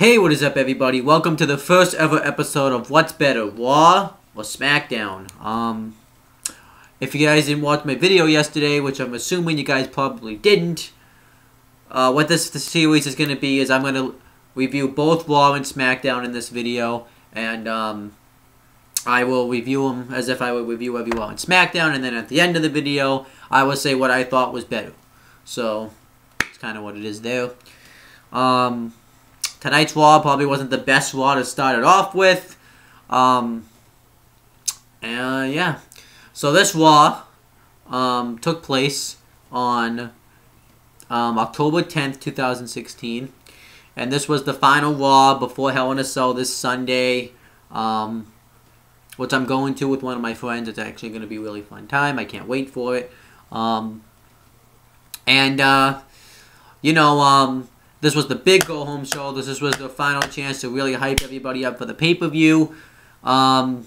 Hey, what is up, everybody? Welcome to the first ever episode of What's Better, Raw or Smackdown? If you guys didn't watch my video yesterday, which I'm assuming you guys probably didn't, what this series is going to be is I'm going to review both Raw and Smackdown in this video, and I will review them as if I would review every Raw and Smackdown, and then at the end of the video, I will say what I thought was better. So, that's kind of what it is there. Tonight's Raw probably wasn't the best Raw to start it off with. Yeah. So this Raw took place on October 10th, 2016. And this was the final Raw before Hell in a Cell this Sunday, which I'm going to with one of my friends. It's actually going to be a really fun time. I can't wait for it. This was the big go-home show. This was the final chance to really hype everybody up for the pay-per-view. And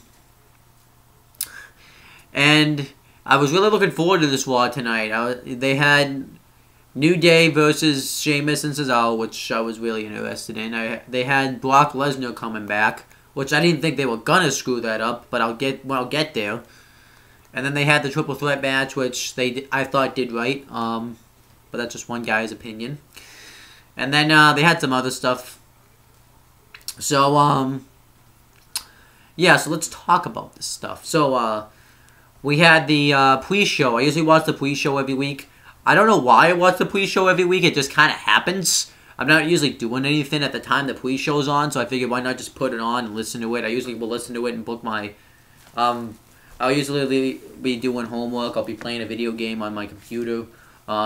I was really looking forward to this Raw tonight. They had New Day versus Sheamus and Cesaro, which I was really interested in. They had Brock Lesnar coming back, which I didn't think they were gonna screw that up, but I'll get there. And then they had the triple threat match, which I thought did right. But that's just one guy's opinion. And then they had some other stuff. So, yeah, so let's talk about this stuff. So, we had the pre-show. I usually watch the pre-show every week. I don't know why I watch the pre-show every week. It just kind of happens. I'm not usually doing anything at the time the pre-show's on, so I figured why not just put it on and listen to it. I usually will listen to it and book my... I'll usually be doing homework. I'll be playing a video game on my computer.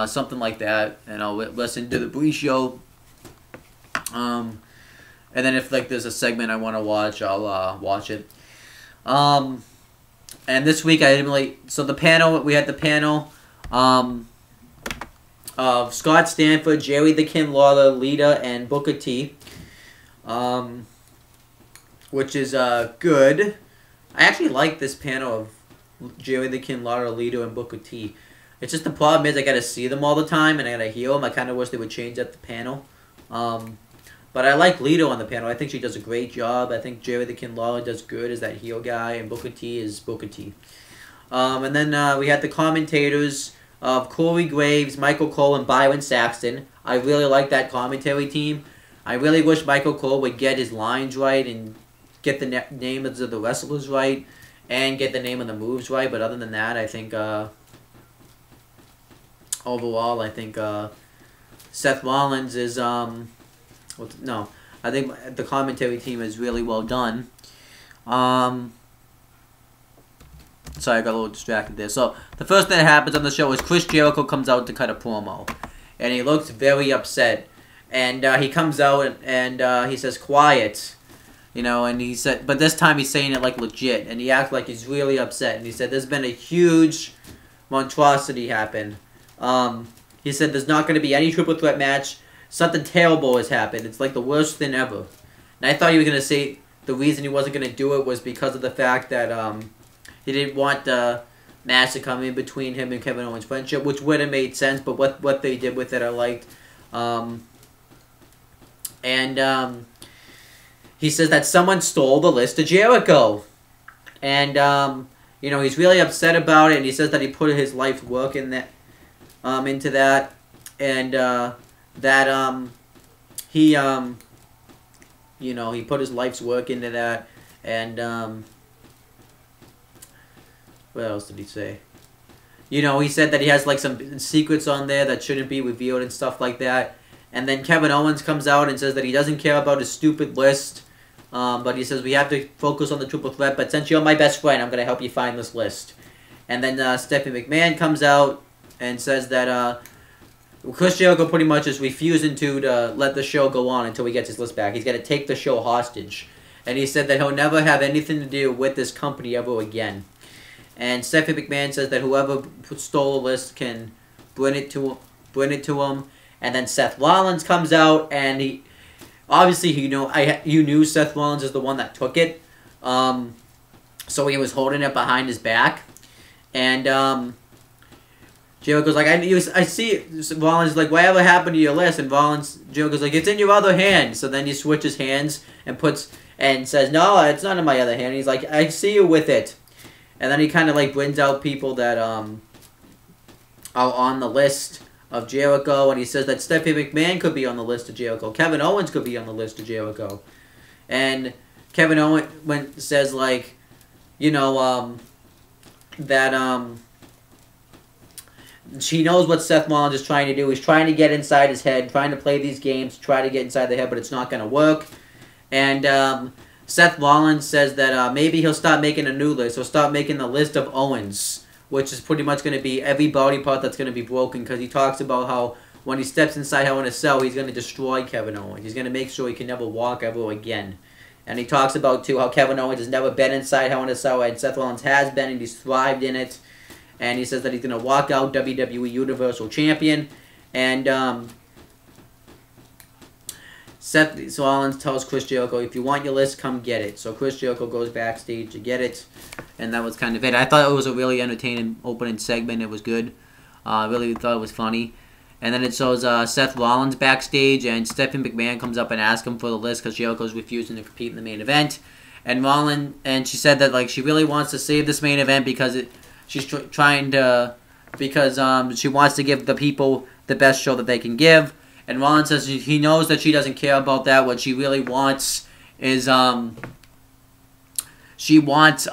Something like that, and I'll listen to the pre-show. And then if there's a segment I want to watch, I'll watch it. And this week I didn't really. So we had the panel of Scott Stanford, Jerry the King Lawler, Lita, and Booker T. Which is good. I actually like this panel of Jerry the King Lawler, Lita, and Booker T. It's just the problem is I gotta see them all the time and I gotta hear them. I kind of wish they would change up the panel. But I like Lita on the panel. I think she does a great job. I think Jerry the King Lawler does good as that heel guy, and Booker T is Booker T. And then we had the commentators of Corey Graves, Michael Cole, and Byron Saxton. I really like that commentary team. I really wish Michael Cole would get his lines right and get the names of the wrestlers right and get the name of the moves right. But other than that, I think... overall, I think Seth Rollins is I think the commentary team is really well done. Sorry, I got a little distracted there. So the first thing that happens on the show is Chris Jericho comes out to cut a promo, and he looks very upset. And he comes out and he says, "Quiet," and he said, but this time he's saying it like legit, and he acts like he's really upset. And he said, "There's been a huge monstrosity happen." He said there's not going to be any triple threat match. Something terrible has happened. It's like the worst thing ever. And I thought he was going to say the reason he wasn't going to do it was because of the fact that he didn't want the match to come in between him and Kevin Owens' friendship, which would have made sense, but what they did with it I liked. He says that someone stole the list of Jericho. And, he's really upset about it, and he says that he put his life's work in that. Into that, and he put his life's work into that, and what else did he say? He said that he has some secrets on there that shouldn't be revealed and stuff like that. And then Kevin Owens comes out and says that he doesn't care about his stupid list, but he says we have to focus on the triple threat. But since you're my best friend, I'm gonna help you find this list. And then Stephanie McMahon comes out and says that Chris Jericho pretty much is refusing to let the show go on until he gets his list back. He's going to take the show hostage. And he said that he'll never have anything to do with this company ever again. And Stephanie McMahon says that whoever stole the list can bring it to him. And then Seth Rollins comes out, and he obviously you knew Seth Rollins is the one that took it. So he was holding it behind his back. And Jericho's like, I see. Rollins like, whatever happened to your list? And Jericho's like, it's in your other hand. So then he switches hands and says, no, it's not in my other hand. And he's like, I see you with it. And then he kind of like brings out people that are on the list of Jericho, and he says that Stephanie McMahon could be on the list of Jericho. Kevin Owens could be on the list of Jericho. And Kevin Owens says like, that she knows what Seth Rollins is trying to do. He's trying to get inside his head, trying to play these games, try to get inside the head, but it's not going to work. And Seth Rollins says that maybe he'll start making a new list. He'll start making the list of Owens, which is pretty much going to be every body part that's going to be broken, because he talks about how when he steps inside Hell in a Cell, he's going to destroy Kevin Owens. He's going to make sure he can never walk ever again. And he talks about, too, how Kevin Owens has never been inside Hell in a Cell, and Seth Rollins has been, and he's thrived in it. And he says that he's going to walk out WWE Universal Champion. And Seth Rollins tells Chris Jericho, if you want your list, come get it. So Chris Jericho goes backstage to get it. And that was kind of it. I thought it was a really entertaining opening segment. It was good. I really thought it was funny. And then it shows Seth Rollins backstage, and Stephanie McMahon comes up and asks him for the list because Jericho's refusing to compete in the main event. And she said that like she really wants to save this main event because she wants to give the people the best show that they can give. And Rollins says he knows that she doesn't care about that. What she really wants is she wants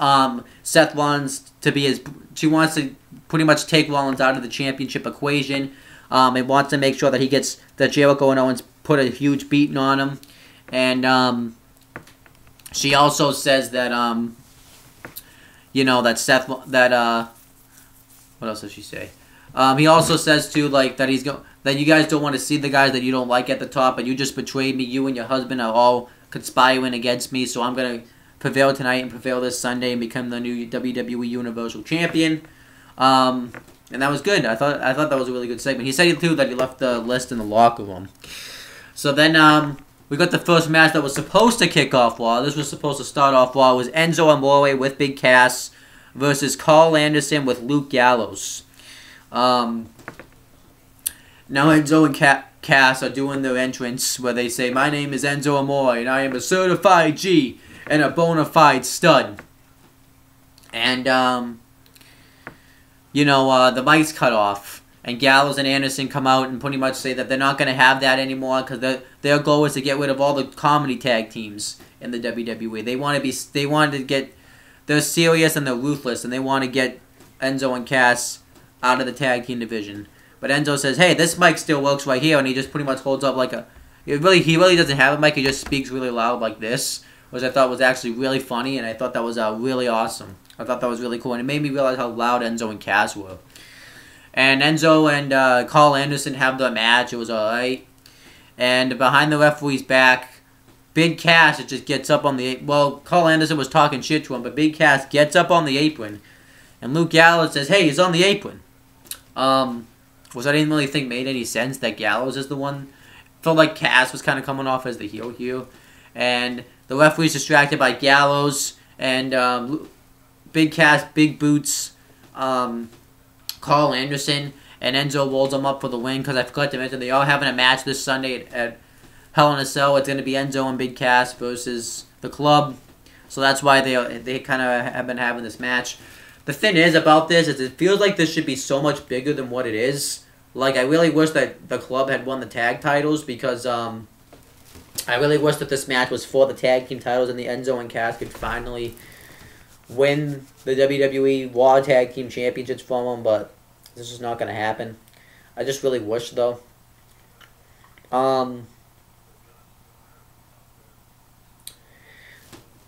Seth Rollins to be she wants to pretty much take Rollins out of the championship equation. And wants to make sure that that Jericho and Owens put a huge beating on him. And she also says that what else does she say? He also says too like that that you guys don't want to see the guys that you don't like at the top, and you just betrayed me. You and your husband are all conspiring against me, so I'm gonna prevail tonight and prevail this Sunday and become the new WWE Universal Champion. And that was good. I thought that was a really good segment. He said too that he left the list in the locker room. So then we got the first match that was supposed to kick off Raw. This was supposed to start off Raw. It was Enzo Amore with Big Cass versus Carl Anderson with Luke Gallows. Now Enzo and Cass are doing their entrance where they say, "My name is Enzo Amore, and I am a certified G and a bona fide stud." And the mic's cut off, and Gallows and Anderson come out and pretty much say that they're not going to have that anymore because their goal is to get rid of all the comedy tag teams in the WWE. They're serious and they're ruthless, and they want to get Enzo and Cass out of the tag team division. But Enzo says, "Hey, this mic still works right here," and he just pretty much holds up like he really doesn't have a mic. He just speaks really loud like this, which I thought was actually really funny, and I thought that was really awesome. I thought that was really cool, and it made me realize how loud Enzo and Cass were. And Enzo and Carl Anderson have the match. It was alright. And behind the referee's back, Big Cass just gets up on the apron. Well, Carl Anderson was talking shit to him, but Big Cass gets up on the apron. And Luke Gallows says, "Hey, he's on the apron." Which I didn't really think made any sense that Gallows is the one. Felt like Cass was kind of coming off as the heel here. And the referee's distracted by Gallows. And Big Cass, big boots, Carl Anderson, and Enzo rolls them up for the win, because I forgot to mention they are having a match this Sunday at Hell in a Cell. It's going to be Enzo and Big Cass versus the Club, so that's why they kind of have been having this match. The thing is about this is it feels like this should be so much bigger than what it is. Like, I really wish that the Club had won the tag titles, because I really wish that this match was for the tag team titles and the Enzo and Cass could finally win the WWE Raw Tag Team Championships from them, but this is not going to happen. I just really wish, though. And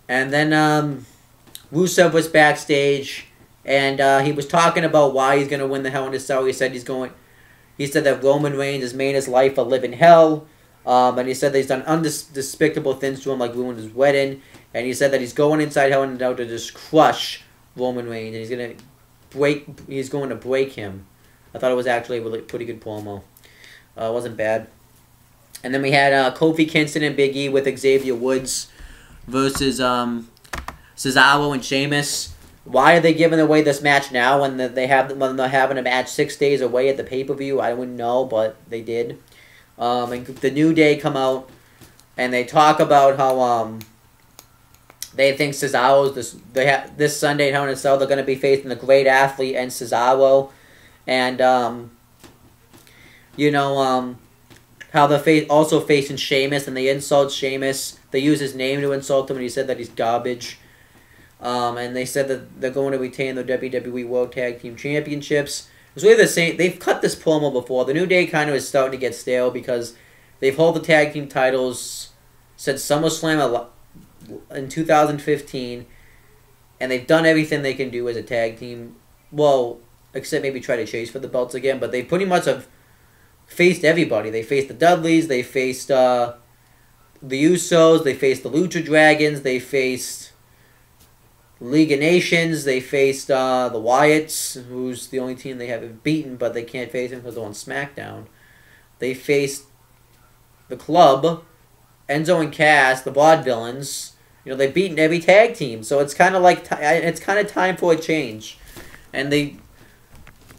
then Rusev was backstage, and he was talking about why he's going to win the Hell in a Cell. He said that Roman Reigns has made his life a living hell. And he said that he's done despicable things to him, like ruined his wedding. And he said that he's going inside Hell in a Cell to just crush Roman Reigns, and he's going to break him. I thought it was actually a really pretty good promo. It wasn't bad. And then we had Kofi Kingston and Big E with Xavier Woods versus Cesaro and Sheamus. Why are they giving away this match now when they're having a match 6 days away at the pay-per-view? I wouldn't know, but they did. And the New Day come out and they talk about how they think Cesaro's this Sunday at Hell in a Cell they're going to be facing the Great Athlete and Cesaro, and how they're also facing Sheamus, and they insult Sheamus. They use his name to insult him, and he said that he's garbage. And they said that they're going to retain the WWE World Tag Team Championships. It's really the same. They've cut this promo before. The New Day kind of is starting to get stale because they've held the tag team titles since SummerSlam in 2015, and they've done everything they can do as a tag team. Well, except maybe try to chase for the belts again, but they pretty much have faced everybody. They faced the Dudleys, they faced the Usos, they faced the Lucha Dragons, they faced League of Nations, they faced the Wyatts, who's the only team they haven't beaten, but they can't face them because they're on Smackdown. They faced the Club, Enzo and Cass, the Vaudevillains. They've beaten every tag team, so it's kind of like time for a change. And the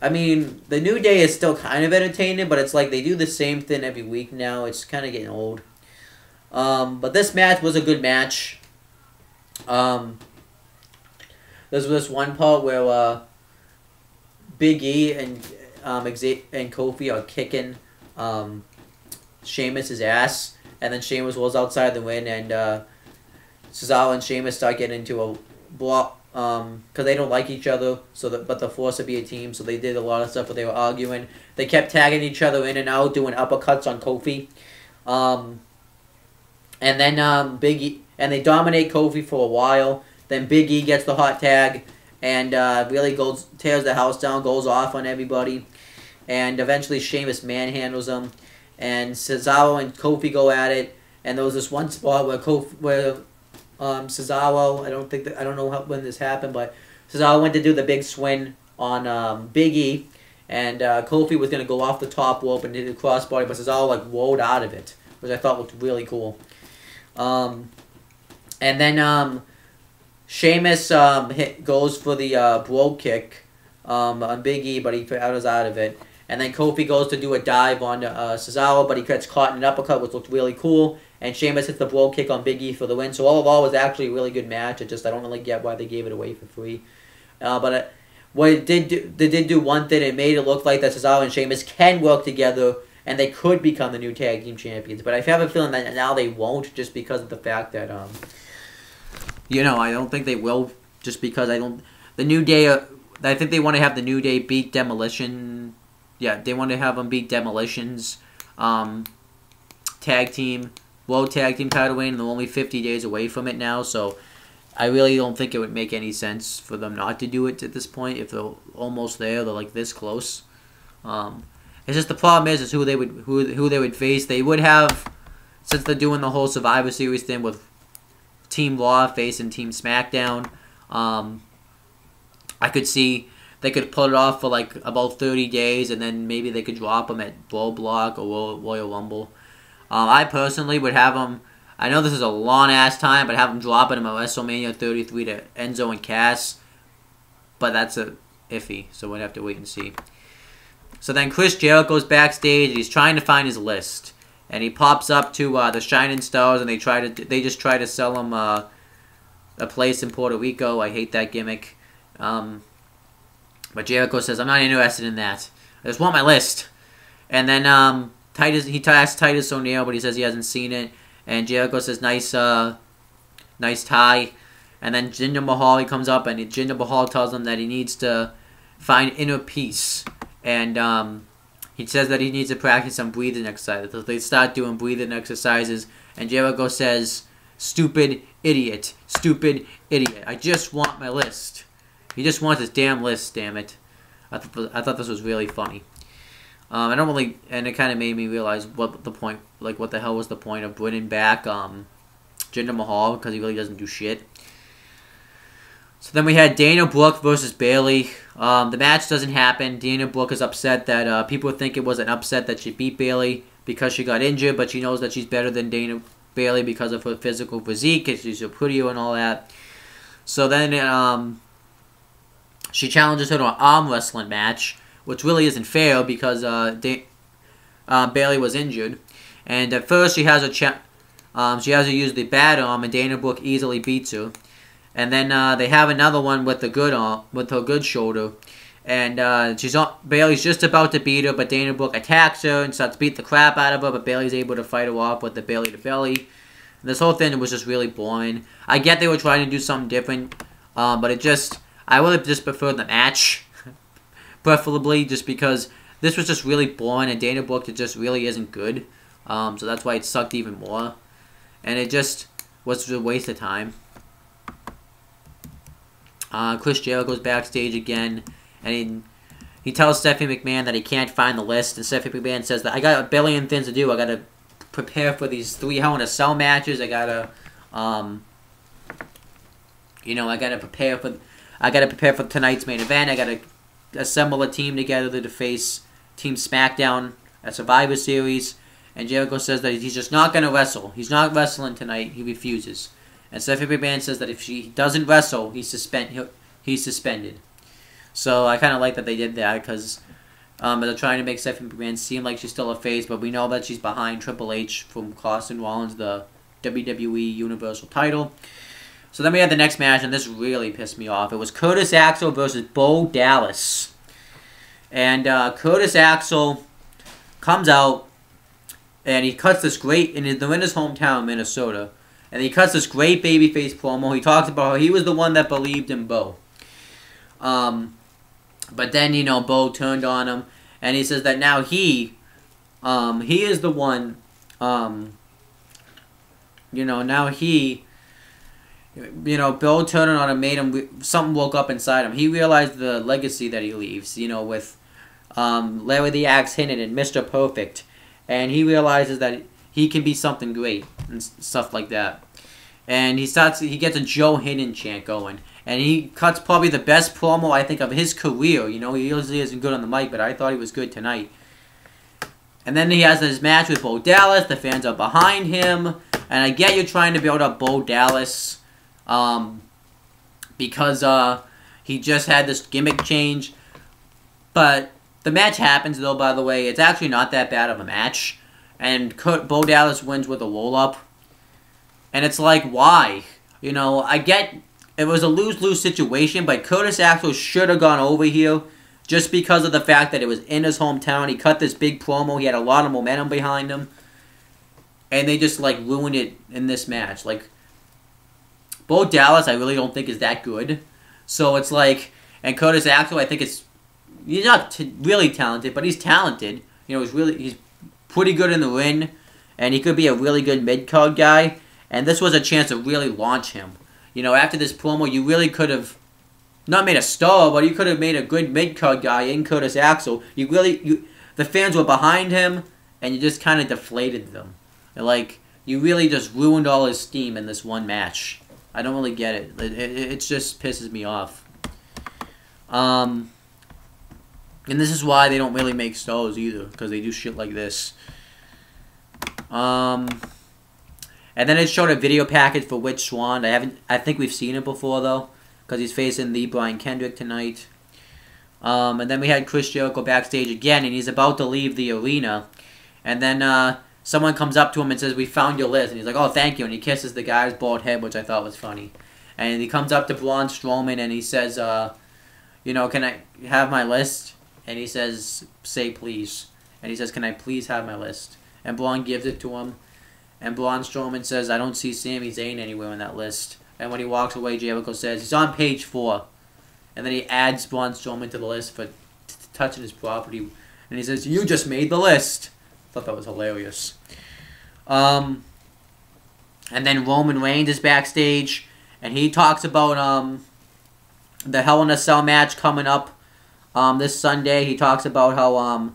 New Day is still kind of entertaining, but it's like they do the same thing every week now. It's kind of getting old. But this match was a good match. There's this one part where Big E and Kofi are kicking Sheamus' ass, and then Sheamus rolls outside the win, and Cesaro and Sheamus start getting into a block because they don't like each other. But they're forced to be a team, so they did a lot of stuff where they were arguing. They kept tagging each other in and out, doing uppercuts on Kofi, and then Big E, and they dominate Kofi for a while. Then Big E gets the hot tag and really tears the house down, goes off on everybody. And eventually Sheamus manhandles him. And Cesaro and Kofi go at it. And there was this one spot where Cesaro, I don't know when this happened, but Cesaro went to do the big swing on Big E. And Kofi was going to go off the top rope and did a crossbody, but Cesaro rolled out of it, which I thought looked really cool. And then Sheamus goes for the bro kick on Big E, but he was out of it. And then Kofi goes to do a dive on Cesaro, but he gets caught in an uppercut, which looked really cool. And Sheamus hits the bro kick on Big E for the win. So all in all, it was actually a really good match. I don't really get why they gave it away for free. They did do one thing. It made it look like that Cesaro and Sheamus can work together, and they could become the new tag team champions. But I have a feeling that now they won't, just because of the fact that I don't think they will, just because the New Day, I think they want to have the New Day beat Demolition. Yeah, they want to have them beat Demolition's world tag team title win, and they're only 50 days away from it now, so I really don't think it would make any sense for them not to do it at this point. If they're almost there, they're this close. It's just the problem is who they would face. They would have, since they're doing the whole Survivor Series thing with Team Raw facing Team Smackdown, I could see they could put it off for about 30 days, and then maybe they could drop them at Blow Block or Royal Rumble. I personally would have them, I know this is a long-ass time, but have them dropping them at WrestleMania 33 to Enzo and Cass, but that's iffy, so we'd have to wait and see. So then Chris Jericho's backstage, and he's trying to find his list. And he pops up to the Shining Stars, and they just try to sell him a place in Puerto Rico. I hate that gimmick. But Jericho says, I'm not interested in that. I just want my list. And then he asks Titus O'Neil, but he says he hasn't seen it. And Jericho says, nice tie. And then Jinder Mahal, he comes up, and Jinder Mahal tells him that he needs to find inner peace. And he says that he needs to practice some breathing exercises. So they start doing breathing exercises, and Jericho says, stupid idiot. Stupid idiot. I just want my list. He just wants his damn list, damn it. I thought this was really funny. And it kind of made me realize what the hell was the point of bringing back Jinder Mahal, because he really doesn't do shit. So then we had Dana Brooke versus Bayley. The match doesn't happen. Dana Brooke is upset that people think it was an upset that she beat Bayley because she got injured, but she knows that she's better than Bayley because of her physical physique, and she's so prettier and all that. So then she challenges her to an arm wrestling match, which really isn't fair because Bayley was injured. And at first she has her use the bad arm, and Dana Brooke easily beats her. And then they have another one with the good arm, with her good shoulder. And Bayley's just about to beat her, but Dana Brooke attacks her and starts to beat the crap out of her. But Bayley's able to fight her off with the belly to belly. And this whole thing was just really boring. I get they were trying to do something different, but I would have just preferred the match, preferably, just because this was just really boring, and Dana Brooke just really isn't good. So that's why it sucked even more. And it just was a waste of time. Chris Jericho's backstage again, and he tells Stephanie McMahon that he can't find the list, and Stephanie McMahon says that I got a billion things to do. I got to prepare for these 3 Hell in a Cell matches. I got to, I got to prepare for tonight's main event. I got to assemble a team together to face Team Smackdown at Survivor Series. And Jericho says that he's just not going to wrestle. He's not wrestling tonight. He refuses. And Stephanie McMahon says that if she doesn't wrestle, he's suspended. So I kind of like that they did that, because they're trying to make Stephanie McMahon seem like she's still a face, but we know that she's behind Triple H from costing Rollins the WWE Universal title. So then we had the next match, and this really pissed me off. It was Curtis Axel versus Bo Dallas. And Curtis Axel comes out, and he cuts this great, and they're in his hometown, Minnesota. And he cuts this great babyface promo. He talks about how he was the one that believed in Bo. But then, Bo turned on him. And he says that now he is the one, now he, Bo turning on him made him, something woke up inside him. He realized the legacy that he leaves, with Larry the Axe Hinton and Mr. Perfect. And he realizes that he can be something great and stuff like that. And he gets a Joe Hinton chant going. And he cuts probably the best promo, I think, of his career. He usually isn't good on the mic, but I thought he was good tonight. And then he has this match with Bo Dallas. The fans are behind him. And I get you're trying to build up Bo Dallas because he just had this gimmick change. But the match happens, though, by the way. It's actually not that bad of a match. And Bo Dallas wins with a roll-up. And it's like, why? I get it was a lose-lose situation, but Curtis Axel should have gone over here just because of the fact that it was in his hometown. He cut this big promo. He had a lot of momentum behind him. And they just, ruined it in this match. Bo Dallas, I really don't think is that good. So it's and Curtis Axel, I think he's not really talented, but he's talented. He's pretty good in the ring, and he could be a really good mid-card guy. And this was a chance to really launch him. After this promo, you really could have not made a star, but you could have made a good mid-card guy in Curtis Axel. The fans were behind him, and you just kind of deflated them. You really just ruined all his steam in this one match. I don't really get it. It just pisses me off. And this is why they don't really make stars either, because they do shit like this. And then it showed a video package for Rich Swann. I think we've seen it before, though, because he's facing the Brian Kendrick tonight. And then we had Chris Jericho backstage again, and he's about to leave the arena. And then someone comes up to him and says, "We found your list." And he's like, "Oh, thank you." And he kisses the guy's bald head, which I thought was funny. And he comes up to Braun Strowman, and he says, "Can I have my list?" And he says, "Say please." And he says, "Can I please have my list?" And Braun gives it to him. And Braun Strowman says, "I don't see Sami Zayn anywhere on that list." And when he walks away, Jericho says, "He's on page 4. And then he adds Braun Strowman to the list for touching his property. And he says, "You just made the list." I thought that was hilarious. And then Roman Reigns is backstage. And he talks about the Hell in a Cell match coming up this Sunday. He talks about how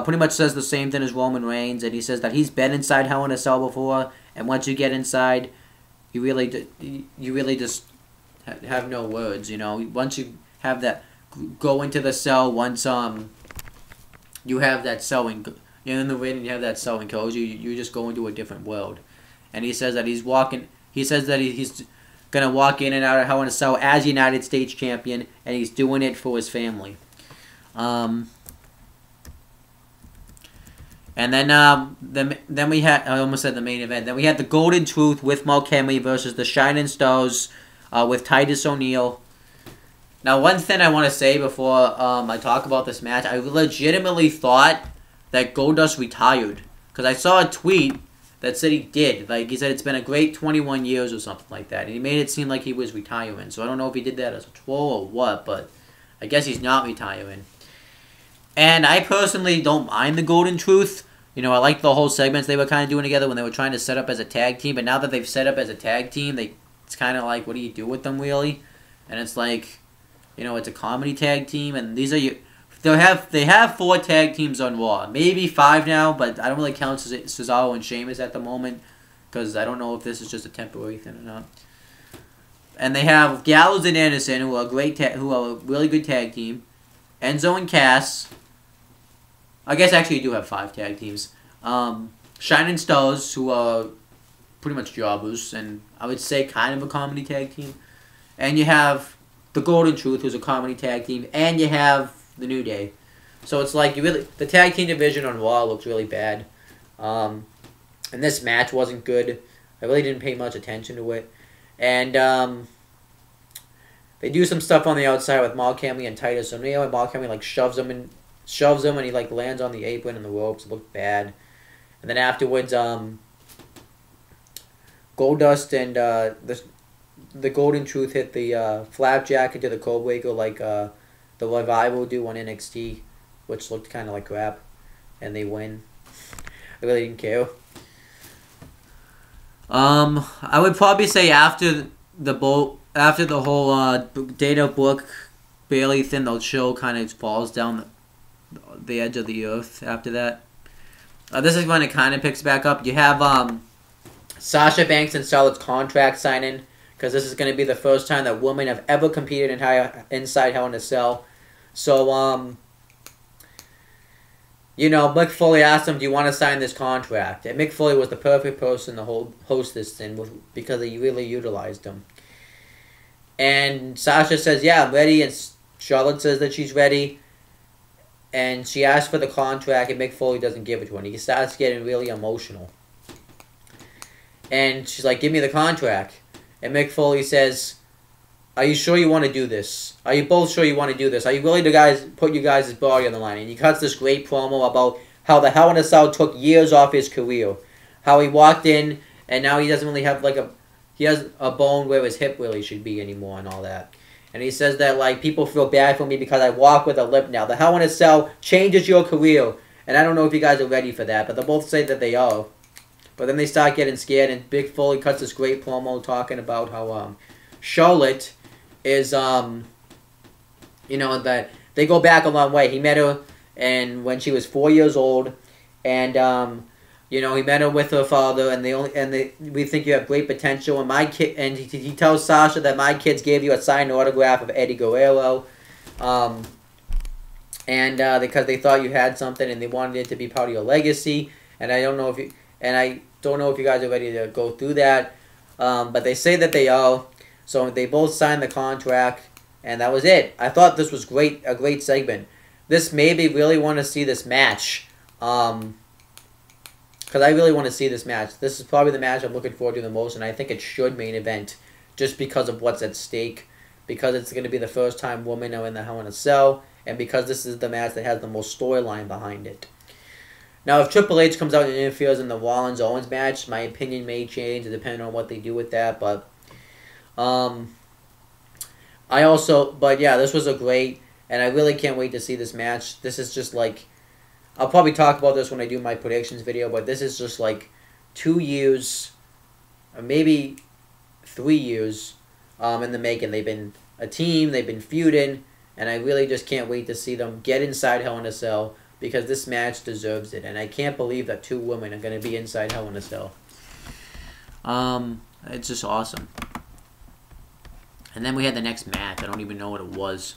pretty much says the same thing as Roman Reigns, and he says that he's been inside Hell in a Cell before, and once you get inside, you really just have no words, Once you have that, go into the cell, once you have that cell, you're in the ring and you have that cell enclosed, you just go into a different world. And he says that he's walking, he says that he's gonna walk in and out of Hell in a Cell as United States champion, and he's doing it for his family. And then we had, I almost said the main event. Then we had the Golden Truth with Mark Henry versus the Shining Stars with Titus O'Neil. Now, one thing I want to say before I talk about this match, I legitimately thought that Goldust retired. Because I saw a tweet that said he did. Like, he said it's been a great 21 years or something like that. And he made it seem like he was retiring. So I don't know if he did that as a troll or what, but I guess he's not retiring. And I personally don't mind the Golden Truth. You know, I like the whole segments they were kind of doing together when they were trying to set up as a tag team. But now that they've set up as a tag team, it's kind of like, what do you do with them, really? And it's like, you know, it's a comedy tag team. And these are they have 4 tag teams on Raw. Maybe 5 now, but I don't really count Cesaro and Sheamus at the moment. Because I don't know if this is just a temporary thing or not. And they have Gallows and Anderson, who are a really good tag team. Enzo and Cass. I guess actually you do have 5 tag teams. Shining Stars, who are pretty much jobbers, and I would say kind of a comedy tag team. And you have the Golden Truth, who's a comedy tag team, and you have the New Day. So it's like the tag team division on Raw looks really bad. And this match wasn't good. I really didn't pay much attention to it. And they do some stuff on the outside with Mark Henry and Titus O'Neil, and Mark Henry like shoves him, and he like lands on the apron and the ropes. It looked bad. And then afterwards, Goldust and the Golden Truth hit the flapjack into the cold breaker like the Revival do on NXT, which looked kind of like crap, and they win. I really didn't care. I would probably say after the whole Dana Brooke Bailey thing, the show kind of falls down the edge of the earth after that. This is when it kind of picks back up. You have Sasha Banks and Charlotte's contract signing, because this is going to be the first time that women have ever competed inside Hell in a Cell. So, you know, Mick Foley asked him, do you want to sign this contract? And Mick Foley was the perfect person to host this thing because he really utilized him. And Sasha says, yeah, I'm ready. And Charlotte says that she's ready. And she asks for the contract, and Mick Foley doesn't give it to her. And he starts getting really emotional. And she's like, give me the contract. And Mick Foley says, are you sure you want to do this? Are you both sure you want to do this? Are you willing to put you guys' body on the line? And he cuts this great promo about how the Hell in a Cell took years off his career. How he walked in, and now he doesn't really have he has a bone where his hip really should be anymore and all that. And he says that, like, people feel bad for me because I walk with a limp now. The Hell in a Cell changes your career. And I don't know if you guys are ready for that, but they both say that they are. But then they start getting scared, and Big Foley cuts this great promo talking about how Charlotte is, you know, that they go back a long way. He met her and when she was 4 years old, and you know, he met her with her father, and we think you have great potential. And he tells Sasha that my kids gave you a signed autograph of Eddie Guerrero, and because they thought you had something and they wanted it to be part of your legacy. And I don't know if you guys are ready to go through that, but they say that they are. So they both signed the contract, and that was it. I thought this was a great segment. This made me really want to see this match. Because I really want to see this match. This is probably the match I'm looking forward to the most, and I think it should main event just because of what's at stake. Because it's going to be the first time women are in the Hell in a Cell, and because this is the match that has the most storyline behind it. Now, if Triple H comes out and interferes in the Rollins-Owens match, my opinion may change depending on what they do with that. But yeah, this was a great, and I really can't wait to see this match. This is just like, I'll probably talk about this when I do my predictions video, but this is just like 2 years, or maybe 3 years in the making. They've been a team, they've been feuding, and I really just can't wait to see them get inside Hell in a Cell, because this match deserves it. And I can't believe that 2 women are going to be inside Hell in a Cell. It's just awesome. And then we had the next match. I don't even know what it was.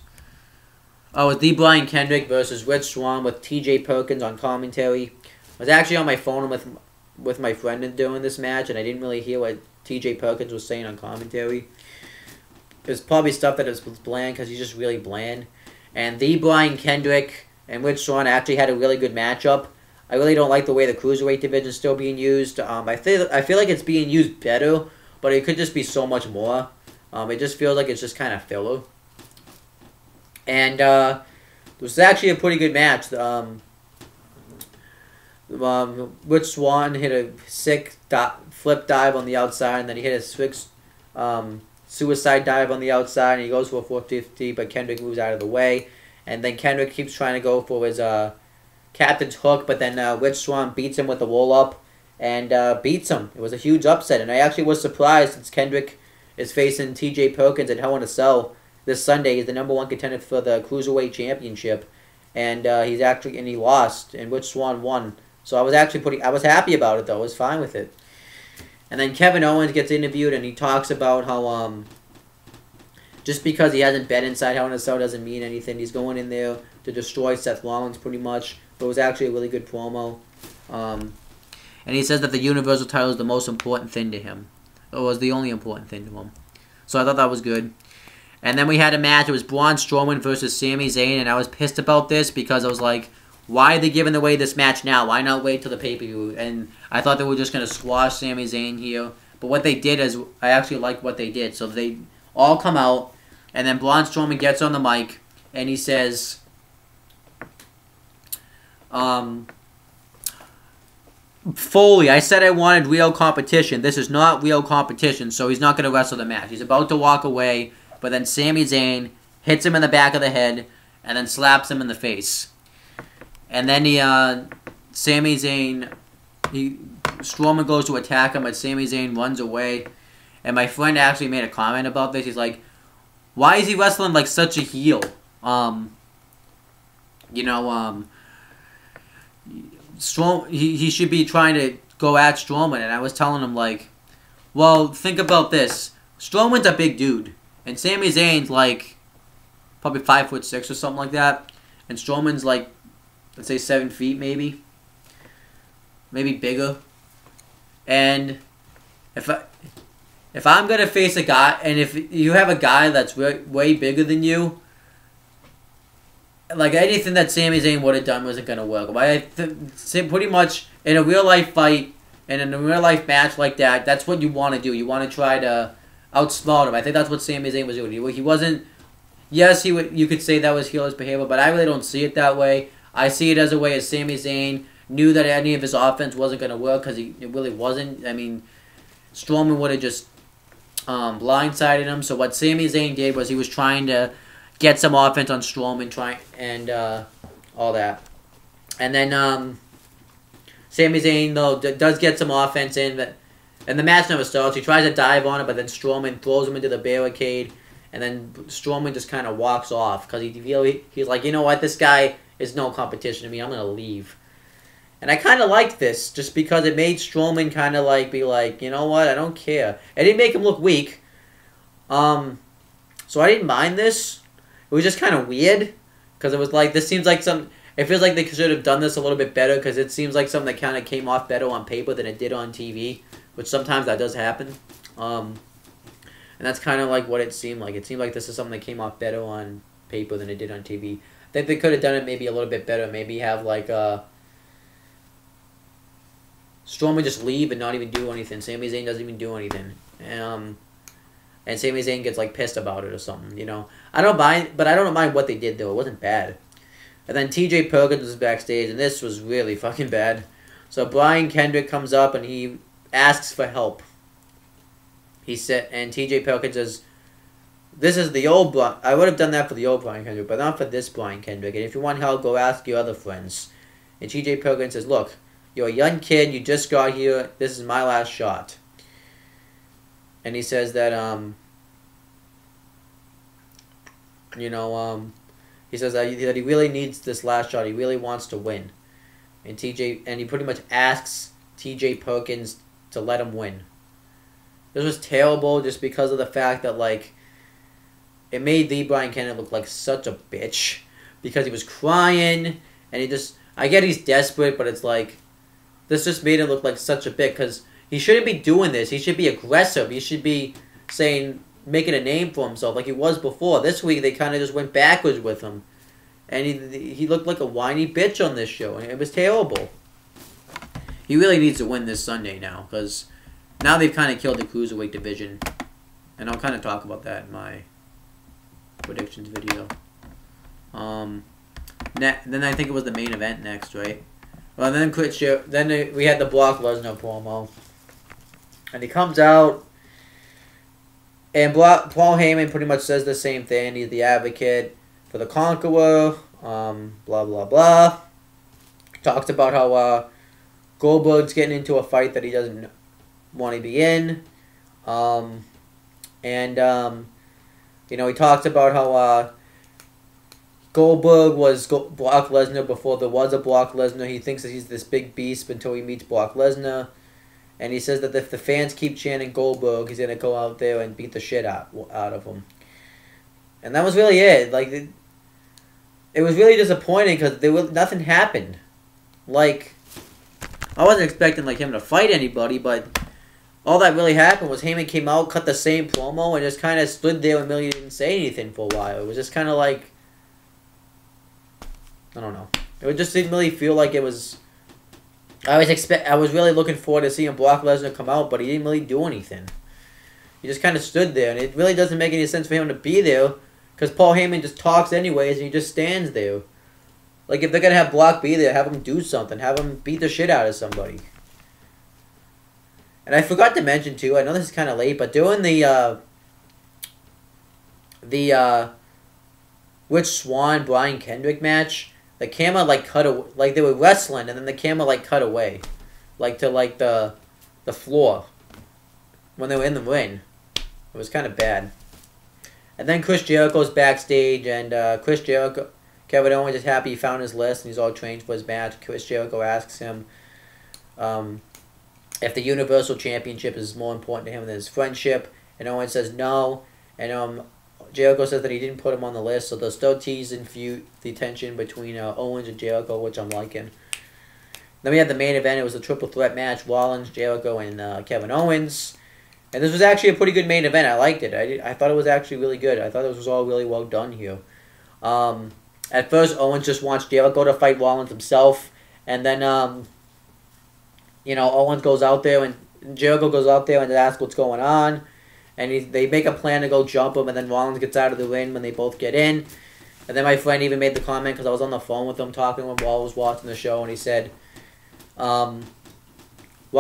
Oh, it's the Brian Kendrick versus Rich Swann with TJ Perkins on commentary. I was actually on my phone with with my friend during this match, and I didn't really hear what T.J. Perkins was saying on commentary. It was probably stuff that was bland because he's just really bland. And the Brian Kendrick and Rich Swann actually had a really good matchup. I really don't like the way the Cruiserweight division is still being used. I feel like it's being used better, but it could just be so much more. It just feels like it's just kind of filler. And it was actually a pretty good match. Rich Swann hit a sick flip dive on the outside, and then he hit a sick suicide dive on the outside, and he goes for a 450, but Kendrick moves out of the way. And then Kendrick keeps trying to go for his captain's hook, but then Rich Swann beats him with a roll-up and beats him. It was a huge upset, and I actually was surprised since Kendrick is facing T.J. Perkins at Hell in a Cell this Sunday. He's the #1 contender for the Cruiserweight Championship, and he lost, and Rich Swann won. So I was happy about it, though. I was fine with it. And then Kevin Owens gets interviewed, and he talks about how just because he hasn't been inside Hell in a Cell doesn't mean anything. He's going in there to destroy Seth Rollins pretty much. But it was actually a really good promo. And he says that the Universal title is the most important thing to him. It was the only important thing to him. So I thought that was good. And then we had a match. It was Braun Strowman versus Sami Zayn. And I was pissed about this because I was like, why are they giving away this match now? Why not wait till the pay-per-view? And I thought they were just going to squash Sami Zayn here. But what they did is, I actually like what they did. So they all come out, and then Braun Strowman gets on the mic, and he says, Foley, I said I wanted real competition. This is not real competition, so he's not going to wrestle the match. He's about to walk away, but then Sami Zayn hits him in the back of the head, and then slaps him in the face. And then Strowman goes to attack him, but Sami Zayn runs away. And my friend actually made a comment about this. He's like, why is he wrestling like such a heel? He should be trying to go at Strowman. And I was telling him, like, well, think about this. Strowman's a big dude. And Sami Zayn's like probably 5'6" or something like that. And Strowman's like, let's say 7 feet maybe. Maybe bigger. And if I'm going to face a guy, and if you have a guy that's way bigger than you, like anything that Sami Zayn would have done wasn't going to work. Pretty much in a real life fight and in a real life match like that, that's what you want to do. You want to try to outsmart him. I think that's what Sami Zayn was doing. He wasn't, yes, you could say that was heelish behavior, but I really don't see it that way. I see it as a way as Sami Zayn knew that any of his offense wasn't going to work because it really wasn't. I mean, Strowman would have just blindsided him. So what Sami Zayn did was he was trying to get some offense on Strowman, and all that. And then Sami Zayn, though, does get some offense in, and the match never starts. He tries to dive on it, but then Strowman throws him into the barricade, and then Strowman just kind of walks off because he's like, you know what, this guy is no competition to me. I'm going to leave. And I kind of liked this just because it made Strowman kind of like be like, you know what, I don't care. It didn't make him look weak. So I didn't mind this. It was just kind of weird because it was like, this seems like it feels like they should have done this a little bit better because it seems like something that kind of came off better on paper than it did on TV, which sometimes that does happen. And that's kind of like what it seemed like. It seemed like this is something that came off better on paper than it did on TV. I think they could have done it maybe a little bit better. Maybe have like Strowman just leave and not even do anything. Sami Zayn doesn't even do anything. And Sami Zayn gets like pissed about it or something, you know. I don't mind, but I don't mind what they did though. It wasn't bad. And then T.J. Perkins was backstage, and this was really fucking bad. So Brian Kendrick comes up and he asks for help. He said, and T.J. Perkins says, "This is the old Brian. I would have done that for the old Brian Kendrick, but not for this Brian Kendrick. And if you want help, go ask your other friends." And T.J. Perkins says, "Look, you're a young kid. You just got here. This is my last shot." And he says that, he says that he really needs this last shot. He really wants to win. And he pretty much asks T.J. Perkins to let him win. This was terrible just because of the fact that, like, it made the Brian Kendrick look like such a bitch because he was crying and I get he's desperate, but it's like, this just made it look like such a bit because he shouldn't be doing this. He should be aggressive. He should be making a name for himself like he was before. This week they kind of just went backwards with him, and he looked like a whiny bitch on this show, and it was terrible. He really needs to win this Sunday now because now they've kind of killed the Cruiserweight division, and I'll kind of talk about that in my predictions video. Then I think it was the main event next, right? Well, then we had the Brock Lesnar promo, and he comes out, and Paul Heyman pretty much says the same thing. He's the advocate for the Conqueror. Blah blah blah. Talks about how Goldberg's getting into a fight that he doesn't want to be in, you know, he talks about how Goldberg was Brock Lesnar before there was a Brock Lesnar. He thinks that he's this big beast until he meets Brock Lesnar. And he says that if the fans keep chanting Goldberg, he's going to go out there and beat the shit out of him. And that was really it. Like, it was really disappointing because nothing happened. Like, I wasn't expecting like him to fight anybody, but all that really happened was Heyman came out, cut the same promo, and just kind of stood there and really didn't say anything for a while. It was just kind of like, I don't know. It just didn't really feel like it was. I was really looking forward to seeing Brock Lesnar come out, but he didn't really do anything. He just kind of stood there, and it really doesn't make any sense for him to be there, because Paul Heyman just talks anyways, and he just stands there. Like, if they're gonna have Brock be there, have him do something. Have him beat the shit out of somebody. And I forgot to mention too. I know this is kind of late, but during the Rich Swann Brian Kendrick match, the camera like cut away, like they were wrestling, and then the camera like cut away, like to like the floor when they were in the ring. It was kind of bad. And then Chris Jericho's backstage, and Kevin Owens is happy he found his list and he's all trained for his match. Chris Jericho asks him if the Universal Championship is more important to him than his friendship, and Owens says no, and Jericho says that he didn't put him on the list, so they're still teasing the tension between Owens and Jericho, which I'm liking. Then we had the main event. It was a triple threat match: Rollins, Jericho, and Kevin Owens. And this was actually a pretty good main event. I liked it. I thought it was actually really good. I thought this was all really well done here. At first, Owens just wants Jericho to fight Rollins himself, and then you know, Owens goes out there and Jericho goes out there and asks what's going on. And they make a plan to go jump him, and then Rollins gets out of the ring when they both get in. And then my friend even made the comment, because I was on the phone with him talking when Wall was watching the show, and he said, why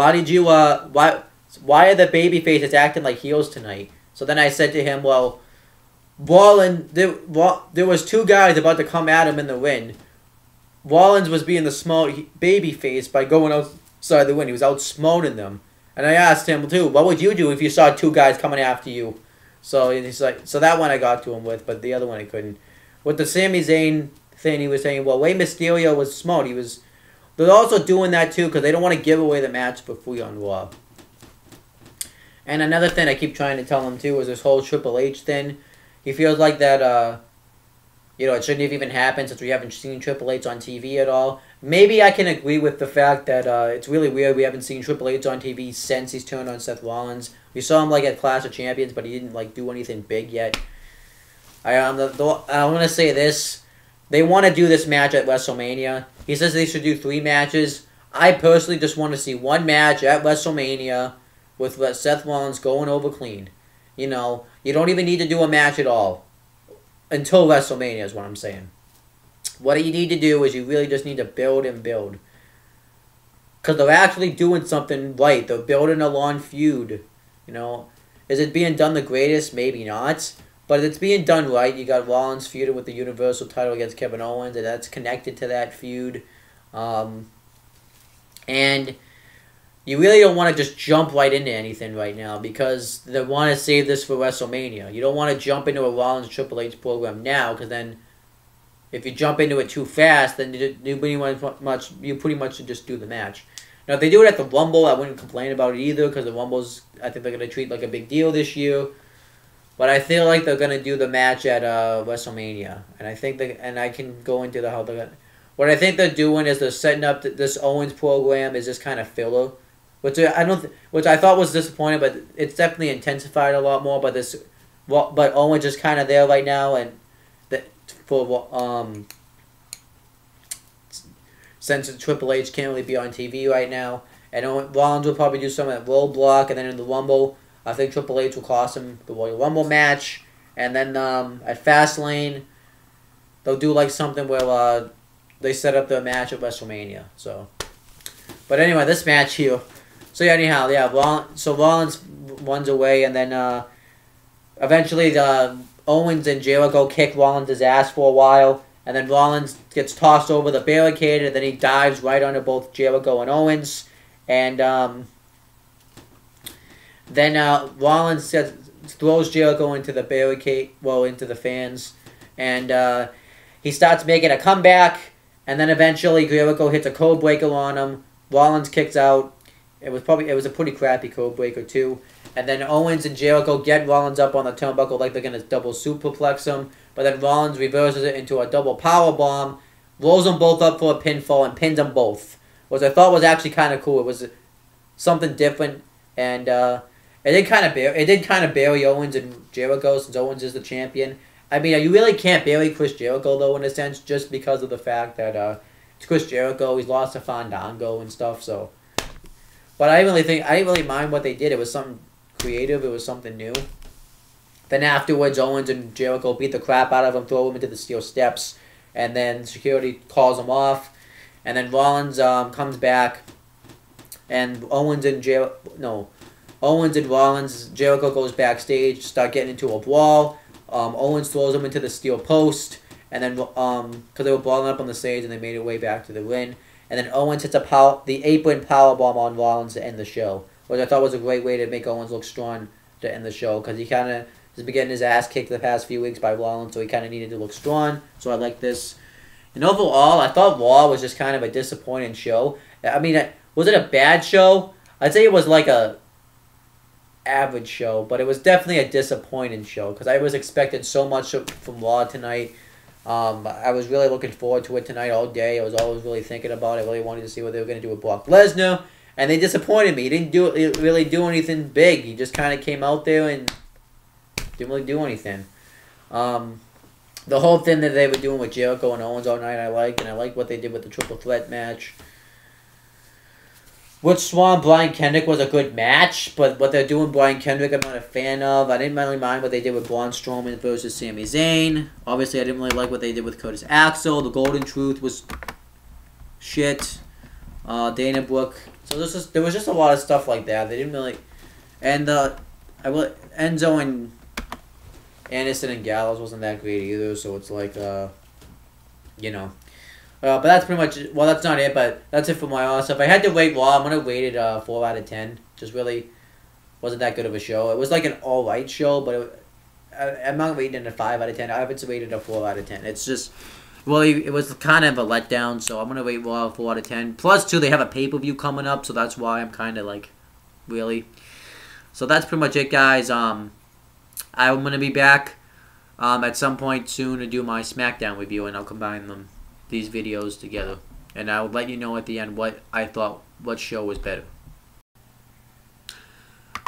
are the baby faces acting like heels tonight? So then I said to him, well, Rollins, there was two guys about to come at him in the ring. Rollins was being the small baby face by going outside the ring. He was outsmarting them. And I asked him, too, what would you do if you saw two guys coming after you? So he's like, so that one I got to him with, but the other one I couldn't. With the Sami Zayn thing, he was saying, well, Rey Mysterio was smart. They're also doing that, too, because they don't want to give away the match for free on Raw. And another thing I keep trying to tell him, too, is this whole Triple H thing. He feels like that, you know, it shouldn't have even happened since we haven't seen Triple H on TV at all. Maybe I can agree with the fact that it's really weird we haven't seen Triple H on TV since he's turned on Seth Rollins. We saw him like at Clash of Champions, but he didn't like do anything big yet. I want to say this. They want to do this match at WrestleMania. He says they should do 3 matches. I personally just want to see one match at WrestleMania with Seth Rollins going over clean. You know, you don't even need to do a match at all until WrestleMania is what I'm saying. What you need to do is you really just need to build and build. Because they're actually doing something right. They're building a long feud. You know, is it being done the greatest? Maybe not. But it's being done right. You got Rollins feuding with the Universal title against Kevin Owens, and that's connected to that feud. And you really don't want to just jump right into anything right now because they want to save this for WrestleMania. You don't want to jump into a Rollins Triple H program now because then if you jump into it too fast, then you pretty much should just do the match. Now, if they do it at the Rumble, I wouldn't complain about it either because the Rumble's, I think they're going to treat like a big deal this year. But I feel like they're going to do the match at WrestleMania. And I think and I can go into how they're going to... What I think they're doing is they're setting up this Owens program is just kind of filler, which which I thought was disappointing, but it's definitely intensified a lot more. But but Owens is kind of there right now, and since Triple H can't really be on TV right now, and Rollins will probably do something at Roadblock, and then in the Rumble, I think Triple H will cost him the Royal Rumble match, and then at Fastlane, they'll do like something where they set up the match at WrestleMania. So, but anyway, this match here. So yeah, anyhow, yeah, Rollins runs away, and then eventually Owens and Jericho kick Rollins' ass for a while, and then Rollins gets tossed over the barricade, and then he dives right onto both Jericho and Owens, and then Rollins throws Jericho into the barricade, into the fans, and he starts making a comeback, and then eventually Jericho hits a code breaker on him. Rollins kicks out. It was a pretty crappy code breaker too. And then Owens and Jericho get Rollins up on the turnbuckle like they're gonna double superplex him, but then Rollins reverses it into a double power bomb, rolls them both up for a pinfall, and pins them both. Which I thought was actually kind of cool. It was something different, and it did kind of bury Owens and Jericho since Owens is the champion. I mean, you really can't bury Chris Jericho, though, in a sense, just because of the fact that it's Chris Jericho. He's lost to Fandango and stuff, so. But I didn't really mind what they did. It was something creative. It was something new. Then afterwards, Owens and Jericho beat the crap out of him, throw him into the steel steps, and then security calls him off. And then Rollins comes back, and Owens and Rollins, Jericho goes backstage, start getting into a brawl. Owens throws him into the steel post, and then because they were balling up on the stage and they made it way back to the ring, and then Owens hits the apron powerbomb on Rollins to end the show, which I thought was a great way to make Owens look strong to end the show, because he kind of has been getting his ass kicked the past few weeks by Rollins, so he kind of needed to look strong. So I like this. And overall, I thought Raw was just kind of a disappointing show. I mean, was it a bad show? I'd say it was like a average show, but it was definitely a disappointing show because I was expecting so much from Raw tonight. I was really looking forward to it tonight all day. I was always really thinking about it. I really wanted to see what they were going to do with Brock Lesnar, and they disappointed me. He didn't really do anything big. He just kind of came out there and didn't really do anything. The whole thing that they were doing with Jericho and Owens all night I liked, and I liked what they did with the triple threat match. With Swan, Brian Kendrick was a good match, but what they're doing Brian Kendrick I'm not a fan of. I didn't really mind what they did with Braun Strowman versus Sami Zayn. Obviously, I didn't really like what they did with Curtis Axel. The Golden Truth was shit. Dana Brooke. So there was just a lot of stuff like that. They didn't really... And Enzo and Anderson and Gallows wasn't that great either, so it's like, you know... but that's pretty much... Well, that's not it, but that's it for my awesome. If I had to rate Raw, I'm going to rate it 4 out of 10. Just really wasn't that good of a show. It was like an alright show, but I'm not rating it a 5 out of 10. I haven't rated it a 4 out of 10. It's just... Well, it was kind of a letdown, so I'm going to rate Raw a 4 out of 10. Plus, too, they have a pay-per-view coming up, so that's why I'm kind of like... Really? So that's pretty much it, guys. I'm going to be back at some point soon to do my Smackdown review, and I'll combine these videos together, and I'll let you know at the end what I thought, what show was better.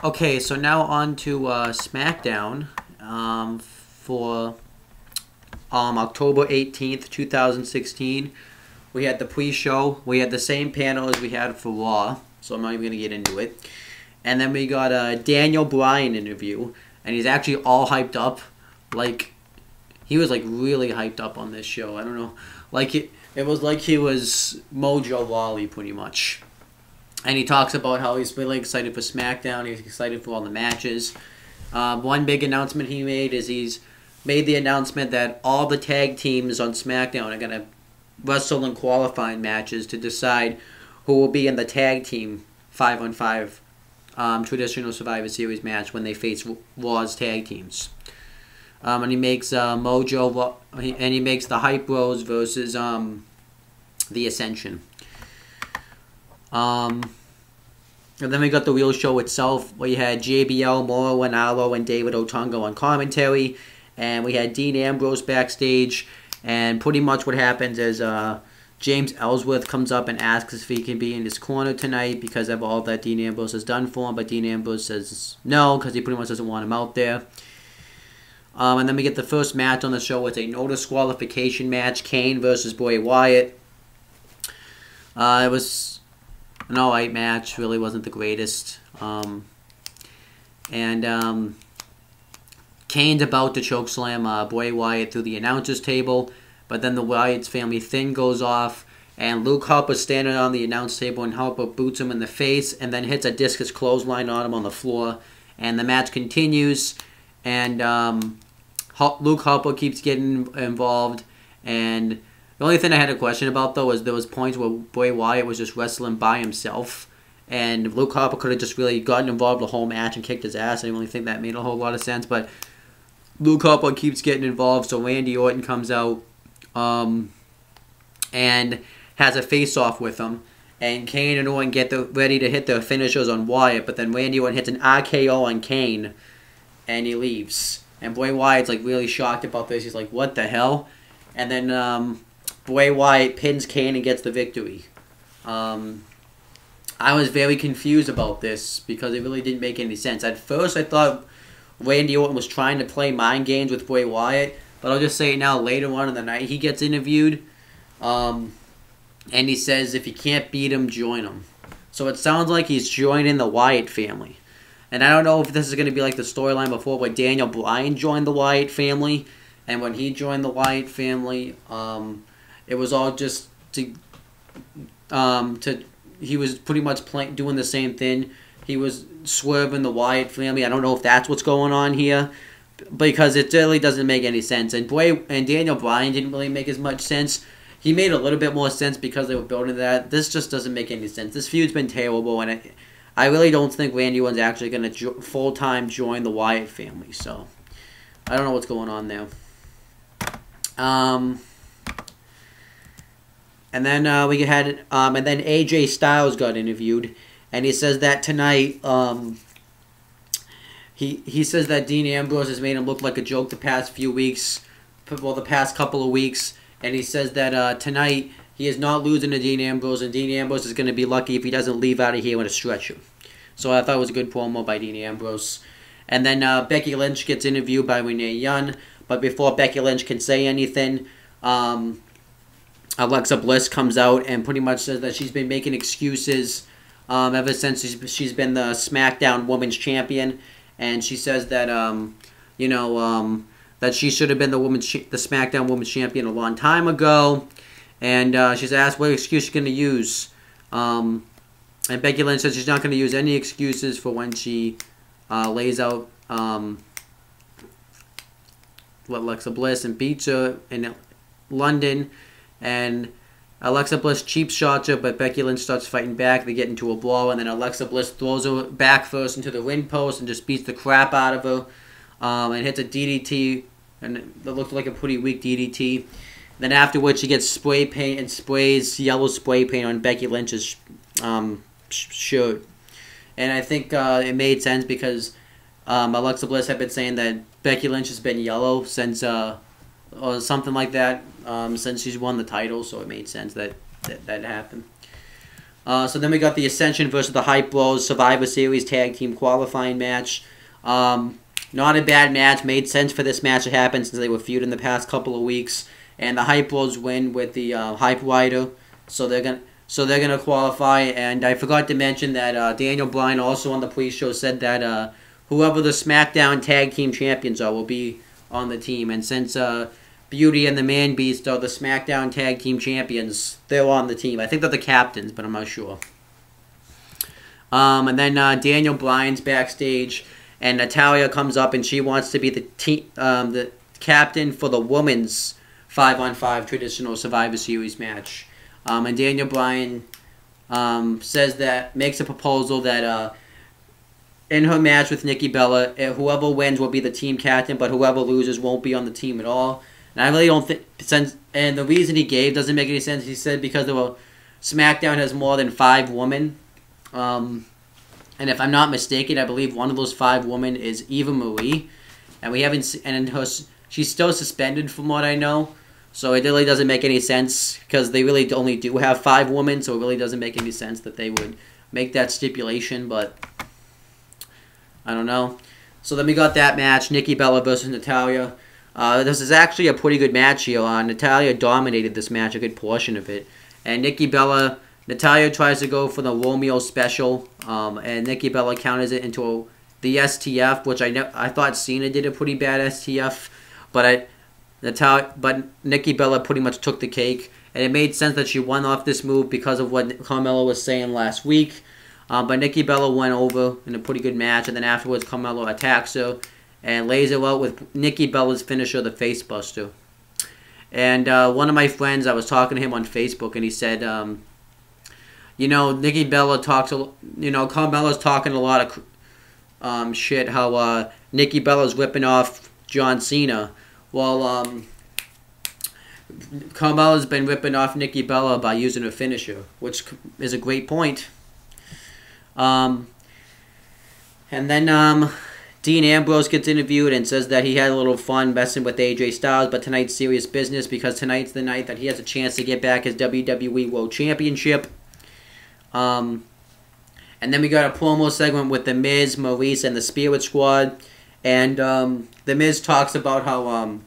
Okay, so now on to Smackdown for October 18th, 2016. We had the pre-show. We had the same panel as we had for Raw, so I'm not even going to get into it. And then we got a Daniel Bryan interview, and he's actually all hyped up. Like, he was like really hyped up on this show. I don't know. Like, it was like he was Mojo Rawley, pretty much. And he talks about how he's really excited for SmackDown. He's excited for all the matches. One big announcement he made is he's made the announcement that all the tag teams on SmackDown are going to wrestle in qualifying matches to decide who will be in the tag team 5-on-5 traditional Survivor Series match when they face Raw's tag teams. And he makes Mojo, and he makes the Hype Bros versus the Ascension. And then we got the real show itself, where you had JBL, Mauro Ranallo, and David Otunga on commentary, and we had Dean Ambrose backstage. And pretty much what happens is James Ellsworth comes up and asks if he can be in his corner tonight because of all that Dean Ambrose has done for him, but Dean Ambrose says no because he pretty much doesn't want him out there. And then we get the first match on the show. It's a no disqualification match, Kane versus Bray Wyatt. It was an alright match, really wasn't the greatest. Kane's about to chokeslam Bray Wyatt through the announcer's table, but then the Wyatt's family thing goes off, and Luke Harper's standing on the announce table, and Harper boots him in the face, and then hits a discus clothesline on him on the floor, and the match continues, and Luke Harper keeps getting involved, and the only thing I had a question about, though, is there was points where Bray Wyatt was just wrestling by himself, and Luke Harper could have just really gotten involved the whole match and kicked his ass. I didn't really think that made a whole lot of sense, but Luke Harper keeps getting involved, so Randy Orton comes out and has a face-off with him. And Kane and Orton get ready to hit their finishers on Wyatt, but then Randy Orton hits an RKO on Kane, and he leaves. And Bray Wyatt's like really shocked about this. He's like, what the hell? And then Bray Wyatt pins Kane and gets the victory. I was very confused about this because it really didn't make any sense. At first, I thought Randy Orton was trying to play mind games with Bray Wyatt, but I'll just say it now, later on in the night, he gets interviewed, and he says if you can't beat him, join him. So it sounds like he's joining the Wyatt family. And I don't know if this is going to be like the storyline before where Daniel Bryan joined the Wyatt family, and when he joined the Wyatt family, it was all just he was pretty much doing the same thing. He was swerving the Wyatt family. I don't know if that's what's going on here, because it really doesn't make any sense. And Daniel Bryan didn't really make as much sense. He made a little bit more sense because they were building that. This just doesn't make any sense. This feud's been terrible, and I really don't think Randy Orton's actually going to full-time join the Wyatt family. So I don't know what's going on there. And then and then AJ Styles got interviewed, and he says that tonight, he says that Dean Ambrose has made him look like a joke the past few weeks, well, the past couple of weeks, and he says that tonight he is not losing to Dean Ambrose, and Dean Ambrose is going to be lucky if he doesn't leave out of here with a stretcher. So I thought it was a good promo by Dean Ambrose. And then Becky Lynch gets interviewed by Renee Young, but before Becky Lynch can say anything, Alexa Bliss comes out and pretty much says that she's been making excuses ever since she's been the SmackDown Women's Champion, and she says that that she should have been the SmackDown Women's Champion a long time ago, and she's asked what excuse she's going to use, and Becky Lynch says she's not going to use any excuses for when she lays out Alexa Bliss and beats her in London. And Alexa Bliss cheap shots her, but Becky Lynch starts fighting back. They get into a brawl, and then Alexa Bliss throws her back first into the ring post and just beats the crap out of her, and hits a DDT, and it looked like a pretty weak DDT. Then afterwards, she gets spray paint and sprays yellow spray paint on Becky Lynch's shirt. And I think it made sense because Alexa Bliss had been saying that Becky Lynch has been yellow since, or something like that, since she's won the title, so it made sense that happened. So then we got the Ascension versus the Hype Bros Survivor Series Tag Team Qualifying match. Not a bad match. Made sense for this match to happen since they were feuding the past couple of weeks. And the Hype Bros win with the Hype Rider, so they're gonna qualify. And I forgot to mention that Daniel Bryan also on the pre-show said that whoever the SmackDown Tag Team Champions are will be on the team. And since Beauty and the Man Beast are the SmackDown Tag Team Champions, they're on the team. I think they're the captains, but I'm not sure. And then Daniel Bryan's backstage, and Natalya comes up, and she wants to be the captain for the women's 5-on-5 traditional Survivor Series match. And Daniel Bryan makes a proposal that in her match with Nikki Bella, whoever wins will be the team captain, but whoever loses won't be on the team at all. And I really don't think, and the reason he gave doesn't make any sense. He said because SmackDown has more than 5 women. And if I'm not mistaken, I believe one of those 5 women is Eva Marie. And we haven't, she's still suspended from what I know. So it really doesn't make any sense because they really only do have 5 women, so it really doesn't make any sense that they would make that stipulation, but I don't know. So then we got that match, Nikki Bella versus Natalya. This is actually a pretty good match here. Natalya dominated this match, a good portion of it. And Natalya tries to go for the Romeo special, and Nikki Bella counters it into the STF, which I thought Cena did a pretty bad STF, but Nikki Bella pretty much took the cake, and it made sense that she won off this move because of what Carmella was saying last week. But Nikki Bella went over in a pretty good match, and then afterwards Carmella attacks her and lays her out with Nikki Bella's finisher, the Face Buster. And one of my friends, I was talking to him on Facebook, and he said, Nikki Bella Carmella's talking a lot of shit, how Nikki Bella's ripping off John Cena. Well, Carmella's been ripping off Nikki Bella by using her finisher, which is a great point. And then Dean Ambrose gets interviewed and says that he had a little fun messing with AJ Styles, but tonight's serious business because tonight's the night that he has a chance to get back his WWE World Championship. And then we got a promo segment with The Miz, Maurice, and the Spirit Squad. And The Miz talks about how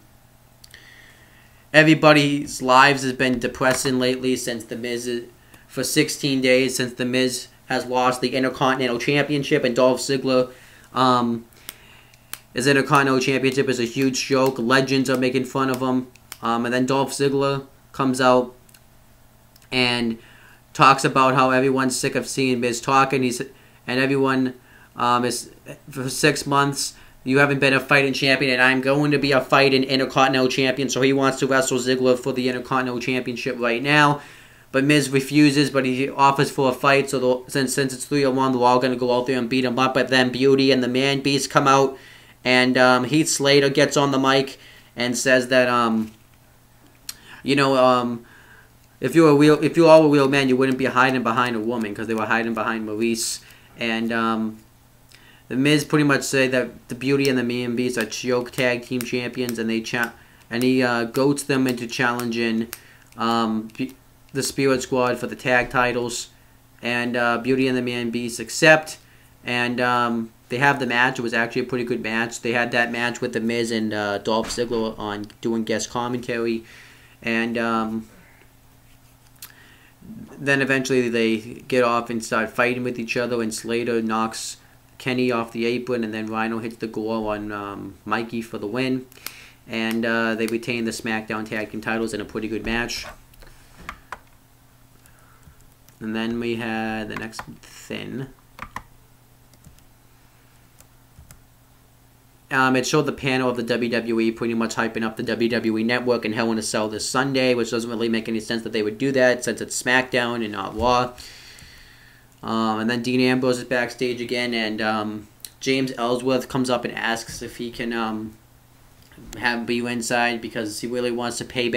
everybody's lives has been depressing lately since The Miz, for 16 days since The Miz has lost the Intercontinental Championship, and Dolph Ziggler, his Intercontinental Championship is a huge joke. Legends are making fun of him. And then Dolph Ziggler comes out and talks about how everyone's sick of seeing Miz talking. And everyone is, for 6 months, you haven't been a fighting champion, and I'm going to be a fighting Intercontinental Champion. So he wants to wrestle Ziggler for the Intercontinental Championship right now. But Miz refuses, but he offers for a fight. So since it's 3-1, they're all going to go out there and beat him up. But then Beauty and the Man Beast come out, and Heath Slater gets on the mic and says that if you all were real men, you wouldn't be hiding behind a woman, because they were hiding behind Maurice. And the Miz pretty much say that the Beauty and the Man Beast are joke tag team champions, and he goats them into challenging the Spirit Squad for the tag titles, and Beauty and the Man Beast accept, and they have the match. It was actually a pretty good match. They had that match with The Miz and Dolph Ziggler on doing guest commentary, and then eventually they get off and start fighting with each other, and Slater knocks Kenny off the apron, and then Rhino hits the goal on Mikey for the win, and they retain the Smackdown Tag Team titles in a pretty good match. And then we had the next thing. It showed the panel of the WWE pretty much hyping up the WWE Network and Hell in a Cell this Sunday, which doesn't really make any sense that they would do that since it's SmackDown and not Raw. And then Dean Ambrose is backstage again, and James Ellsworth comes up and asks if he can be ringside because he really wants to pay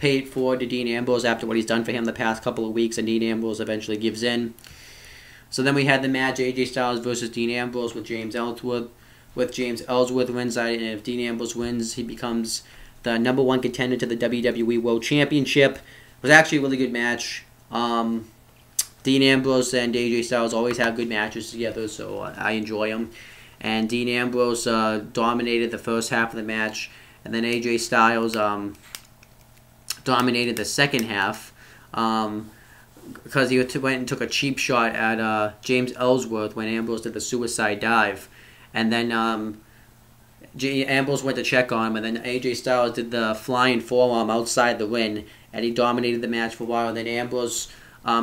it forward to Dean Ambrose after what he's done for him the past couple of weeks, and Dean Ambrose eventually gives in. So then we had the match, AJ Styles versus Dean Ambrose with James Ellsworth ringside, and if Dean Ambrose wins, he becomes the #1 contender to the WWE World Championship. It was actually a really good match. Dean Ambrose and AJ Styles always have good matches together, so I enjoy them. And Dean Ambrose dominated the first half of the match, and then AJ Styles dominated the second half because he went and took a cheap shot at James Ellsworth when Ambrose did the suicide dive. And then Ambrose went to check on him, and then AJ Styles did the flying forearm outside the ring, and he dominated the match for a while. And then Ambrose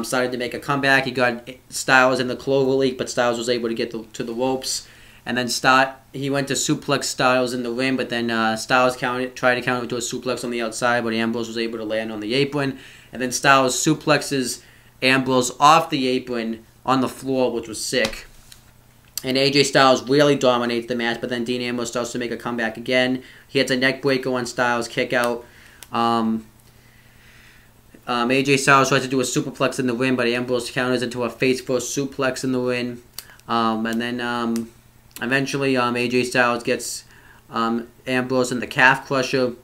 started to make a comeback. He got Styles in the Clover League, but Styles was able to get to the ropes. And then he went to suplex Styles in the ring, but then Styles tried to counter to a suplex on the outside, but Ambrose was able to land on the apron. And then Styles suplexes Ambrose off the apron on the floor, which was sick. And AJ Styles really dominates the match, but then Dean Ambrose starts to make a comeback again. He hits a neck breaker on Styles' kick out. AJ Styles tries to do a superplex in the ring, but Ambrose counters into a face-first suplex in the ring. And then eventually AJ Styles gets Ambrose in the calf crusher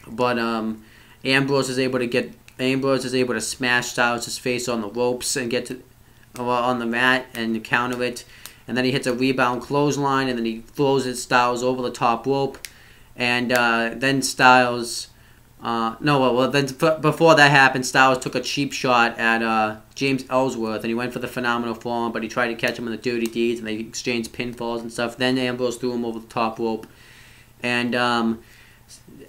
But Ambrose is able to smash Styles' face on the ropes and get to on the mat and counter it. And then he hits a rebound clothesline, and then he throws his Styles over the top rope. And then Styles... before that happened, Styles took a cheap shot at James Ellsworth, and he went for the phenomenal forearm, but he tried to catch him in the dirty deeds, and they exchanged pinfalls and stuff. Then Ambrose threw him over the top rope. And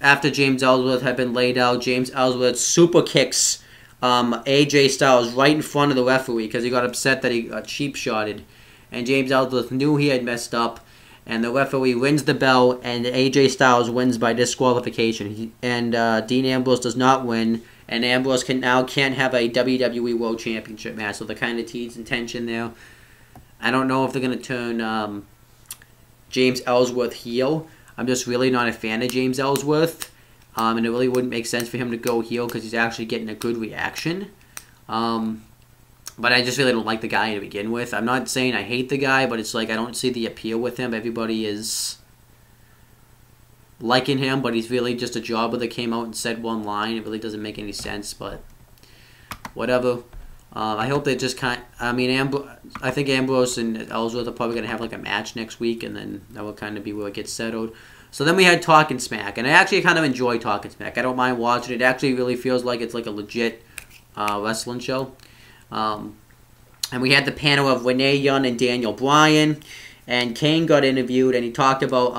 after James Ellsworth had been laid out, James Ellsworth super kicks AJ Styles right in front of the referee because he got upset that he got cheap shotted. And James Ellsworth knew he had messed up, and the referee rings the bell, and AJ Styles wins by disqualification. Dean Ambrose does not win, and Ambrose can't have a WWE World Championship match, so they're kind of teasing tension there. I don't know if they're going to turn James Ellsworth heel. I'm just really not a fan of James Ellsworth, and it really wouldn't make sense for him to go heel because he's actually getting a good reaction. But I just really don't like the guy to begin with. I'm not saying I hate the guy, but it's like I don't see the appeal with him. Everybody is liking him, but he's really just a jobber that came out and said one line. It really doesn't make any sense, but whatever. I hope they just I think Ambrose and Ellsworth are probably going to have like a match next week, and then that will kind of be where it gets settled. So then we had Talkin' Smack, and I actually kind of enjoy Talkin' Smack. I don't mind watching it. It actually really feels like it's like a legit wrestling show. And we had the panel of Renee Young and Daniel Bryan, and Kane got interviewed, and he talked about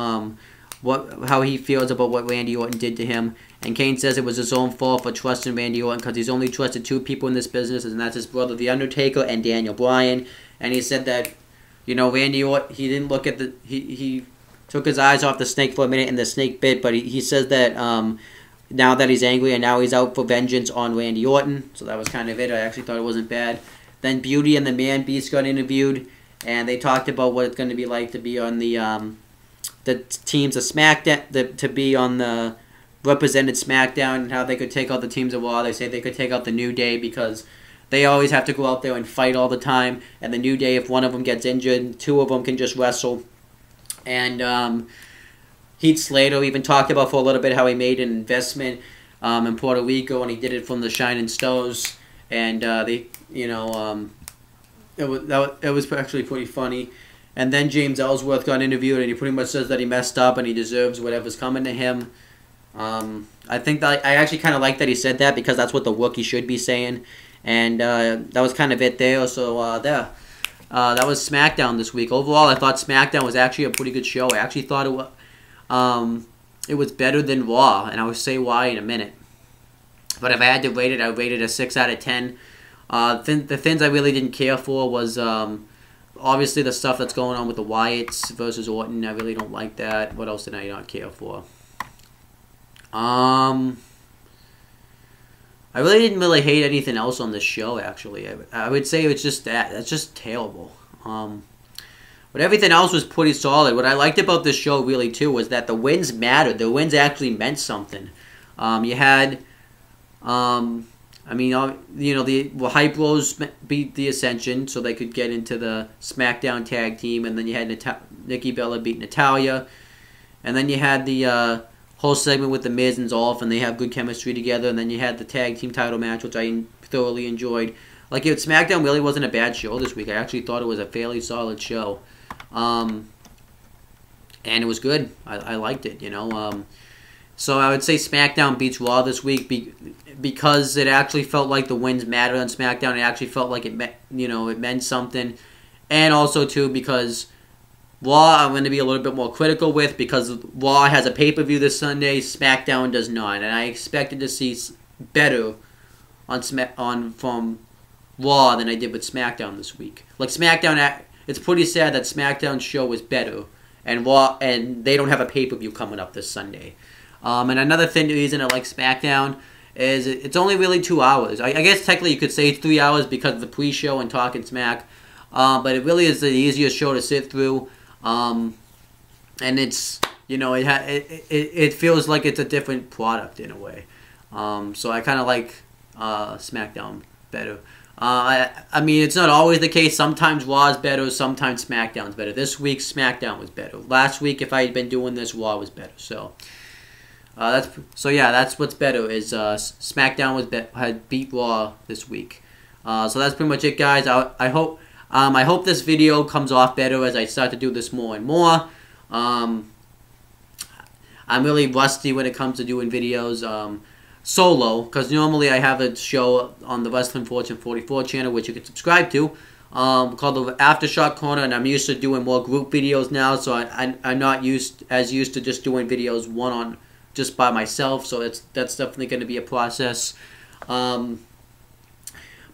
how he feels about what Randy Orton did to him. And Kane says it was his own fault for trusting Randy Orton because he's only trusted two people in this business, and that's his brother, The Undertaker, and Daniel Bryan. And he said that, Randy Orton, he didn't look at he took his eyes off the snake for a minute and the snake bit, but he says that now that he's angry and now he's out for vengeance on Randy Orton. So that was kind of it. I actually thought it wasn't bad. Then Beauty and the Man Beast got interviewed, and they talked about what it's going to be like to be on the teams of SmackDown, to be on the represented SmackDown, and how they could take out the teams of Raw. They say they could take out the New Day because they always have to go out there and fight all the time. And the New Day, if one of them gets injured, two of them can just wrestle. And Heath Slater even talked about for a little bit how he made an investment in Puerto Rico, and he did it from the Shining Stars. And it was actually pretty funny. And then James Ellsworth got interviewed, and he pretty much says that he messed up and he deserves whatever's coming to him. I think that I actually kind of like that he said that because that's what the rookie should be saying. And that was kind of it there. So that was SmackDown this week. Overall, I thought SmackDown was actually a pretty good show. I actually thought it was better than Raw, and I will say why in a minute. But if I had to rate it, I would rate it a 6 out of 10. The things I really didn't care for was obviously the stuff that's going on with the Wyatts versus Orton. I really don't like that. What else did I not care for? I really didn't really hate anything else on this show, actually. I would say it's just that. That's just terrible. But everything else was pretty solid. What I liked about this show, really, too, was that the wins mattered. The wins actually meant something. You had... the Hype Bros beat the Ascension, so they could get into the SmackDown tag team, and then you had Nikki Bella beat Natalya, and then you had the whole segment with the Miz and Dolph, and they have good chemistry together, and then you had the tag team title match, which I thoroughly enjoyed. SmackDown really wasn't a bad show this week. I actually thought it was a fairly solid show, and it was good. I liked it, So I would say SmackDown beats Raw this week because it actually felt like the wins mattered on SmackDown. It actually felt like it meant something, and also too because Raw I'm going to be a little bit more critical with because Raw has a pay-per-view this Sunday. SmackDown does not, and I expected to see better from Raw than I did with SmackDown this week. SmackDown, it's pretty sad that SmackDown's show was better, and Raw, and they don't have a pay-per-view coming up this Sunday. And another reason I like SmackDown is it's only really 2 hours. I guess technically you could say it's 3 hours because of the pre-show and Talkin' Smack. But it really is the easiest show to sit through. And it's, it feels like it's a different product in a way. So I kind of like SmackDown better. It's not always the case. Sometimes Raw is better, sometimes SmackDown's better. This week, SmackDown was better. Last week, if I had been doing this, Raw was better. So... That's what's better is Smackdown had beat Raw this week. So that's pretty much it, guys. I hope this video comes off better as I start to do this more and more. I'm really rusty when it comes to doing videos solo, because normally I have a show on the Wrestling Fortune 44 channel, which you can subscribe to, called the Aftershock Corner, and I'm used to doing more group videos now, so I'm not used to just doing videos just by myself, so that's definitely going to be a process.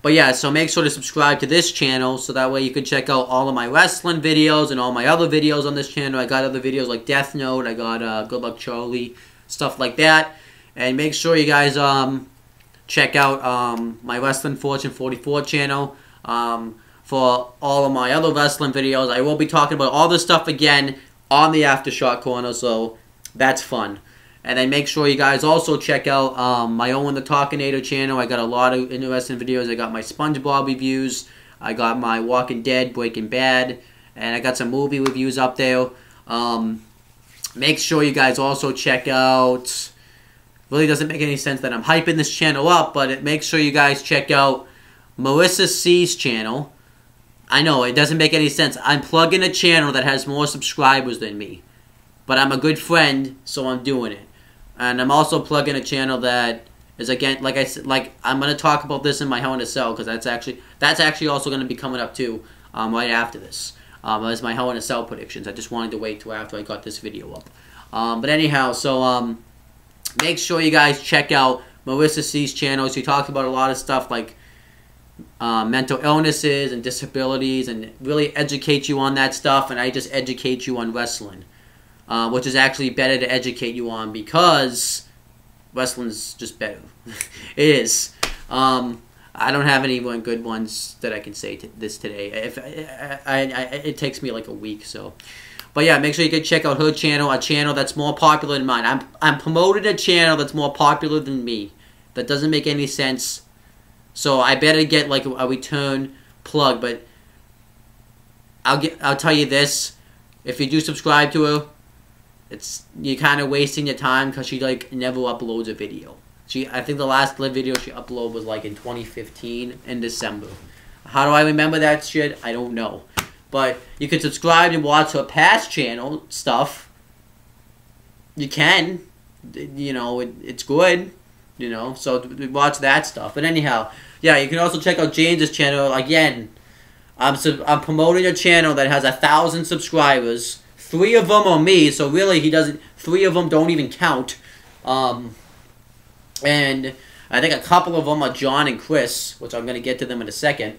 But yeah, so make sure to subscribe to this channel so that way you can check out all of my wrestling videos and all my other videos on this channel. I got other videos like Death Note, I got Good Luck Charlie, stuff like that. And make sure you guys check out my Wrestling Fortune 44 channel for all of my other wrestling videos. I will be talking about all this stuff again on the Aftershock Corner, so that's fun. And then make sure you guys also check out my Owen the Talkinator channel. I got a lot of interesting videos. I got my SpongeBob reviews. I got my Walking Dead, Breaking Bad. And I got some movie reviews up there. Make sure you guys also check out... Really doesn't make any sense that I'm hyping this channel up, but make sure you guys check out Melissa C's channel. I know, it doesn't make any sense. I'm plugging a channel that has more subscribers than me. But I'm a good friend, so I'm doing it. And I'm also plugging a channel that is, again, like I said, I'm gonna talk about this in my Hell in a Cell, because that's actually also gonna be coming up too, right after this. As my Hell in a Cell predictions. I just wanted to wait till after I got this video up. But anyhow, so make sure you guys check out Melissa C's channel. She talks about a lot of stuff like mental illnesses and disabilities, and really educate you on that stuff. And I just educate you on wrestling. Which is actually better to educate you on, because wrestling's just better. It is. I don't have any good ones that I can say this today. It takes me like a week, so. But yeah, make sure you can check out her channel, a channel that's more popular than mine. I'm promoting a channel that's more popular than me. That doesn't make any sense. So I better get like a return plug. But I'll tell you this: if you do subscribe to her, you're kind of wasting your time, because she like never uploads a video. I think the last live video she uploaded was like in 2015 in December. How do I remember that shit? I don't know. But you can subscribe and watch her past channel stuff. You can, you know, it's good, you know. So watch that stuff. But anyhow, yeah, you can also check out James's channel again. I'm promoting a channel that has 1,000 subscribers. 3 of them are me, so really 3 of them don't even count. And I think a couple of them are John and Chris, which I'm going to get to them in a second.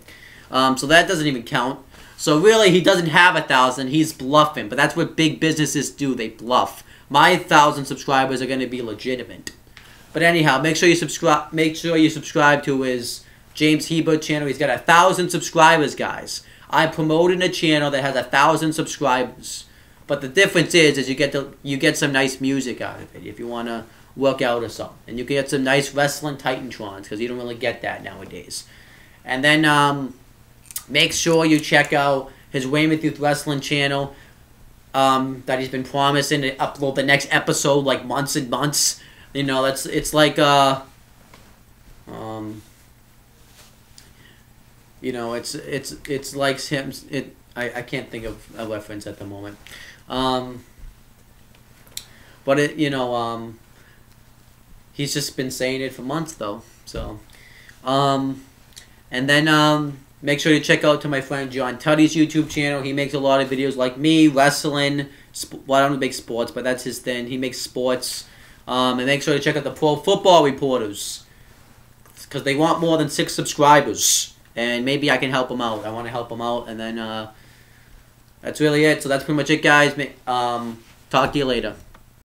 So that doesn't even count. So really, he doesn't have 1,000. He's bluffing. But that's what big businesses do. They bluff. My 1,000 subscribers are going to be legitimate. But anyhow, make sure you subscribe. Make sure you subscribe to his James Hebert channel. He's got 1,000 subscribers, guys. I'm promoting a channel that has 1,000 subscribers. But the difference is you get some nice music out of it if you want to work out or something. And you can get some nice wrestling Titantrons, because you don't really get that nowadays. And then make sure you check out his Weymouth Youth Wrestling channel that he's been promising to upload the next episode like months and months. You know, it's like you know, it's like him. I can't think of a reference at the moment. But it, you know, he's just been saying it for months though. So, and then make sure you check out to my friend John Tuddy's YouTube channel. He makes a lot of videos like me, wrestling. Well, I don't make sports, but that's his thing. He makes sports. And make sure to check out the Pro Football Reporters, because they want more than 6 subscribers. And maybe I can help them out. I want to help them out. And then that's really it. So that's pretty much it, guys. Talk to you later.